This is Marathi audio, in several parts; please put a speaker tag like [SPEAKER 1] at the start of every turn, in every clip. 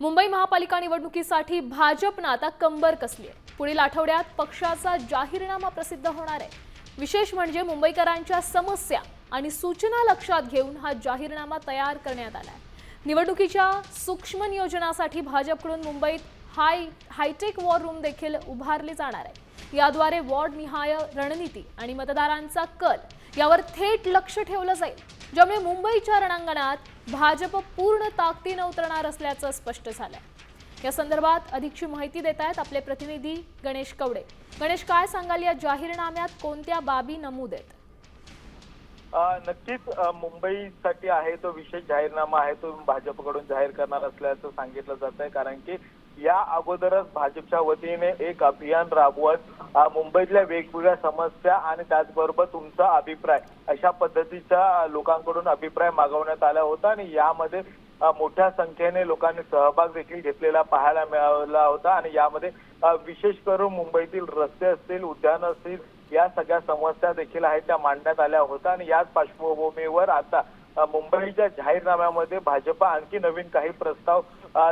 [SPEAKER 1] मुंबई महापालिका निवडणुकीसाठी भाजपनं आता कंबर कसली आहे। पुढील आठवड्यात पक्षाचा जाहीरनामा प्रसिद्ध होणार आहे। विशेष म्हणजे मुंबईकरांच्या समस्या आणि सूचना लक्षात घेऊन हा जाहीरनामा तयार करण्यात आला आहे। निवडणुकीच्या सूक्ष्म नियोजनासाठी भाजपकडून मुंबईत हायटेक वॉर रूम देखील उभारली जाणार आहे। याद्वारे वॉर्ड निहाय रणनीती आणि मतदारांचा कल यावर थेट लक्ष ठेवलं जाईल, ज्यामुळे मुंबईच्या रणांगणात भाजप पूर्ण ताकदीने उतरणार असल्याचं स्पष्ट झालं। या संदर्भात अधिकची माहिती देत आहेत आपले प्रतिनिधी गणेश कवडे। गणेश, काय सांगाल, या जाहीरनाम्यात कोणत्या बाबी नमूद आहेत?
[SPEAKER 2] नक्कीच मुंबईसाठी आहे तो विशेष जाहीरनामा आहे तो भाजपकडून जाहीर करणार असल्याचं सांगितलं जात आहे। कारण की या अगोदरच भाजपच्या वतीने एक अभियान राबवत मुंबईतल्या वेगवेगळ्या समस्या आणि त्याचबरोबर तुमचा अभिप्राय अशा पद्धतीचा लोकांकडून अभिप्राय मागवण्यात आला होता आणि यामध्ये मोठ्या संख्येने लोकांनी सहभाग देखील घेतलेला पाहायला मिळाला होता। आणि यामध्ये विशेष करून मुंबईतील रस्ते असतील, उद्यान असतील, या सगळ्या समस्या देखील आहेत त्या मांडण्यात आल्या होत्या। आणि याच पार्श्वभूमीवर आता मुंबईच्या जाहीरनाम्यामध्ये भाजप आणखी नवीन काही प्रस्ताव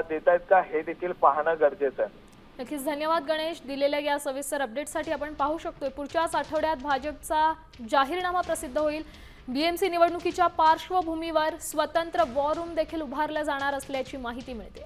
[SPEAKER 2] देत आहेत का हे देखील पाहणं गरजेचं आहे।
[SPEAKER 1] नक्कीच, धन्यवाद गणेश। दिलेल्या या सविस्तर अपडेटसाठी आपण पाहू शकतोय पुढच्याच आठवड्यात भाजपचा जाहीरनामा प्रसिद्ध होईल। बीएमसी निवडणुकीच्या पार्श्वभूमीवर स्वतंत्र वॉर रूम देखील उभारला जाणार असल्याची माहिती मिळते।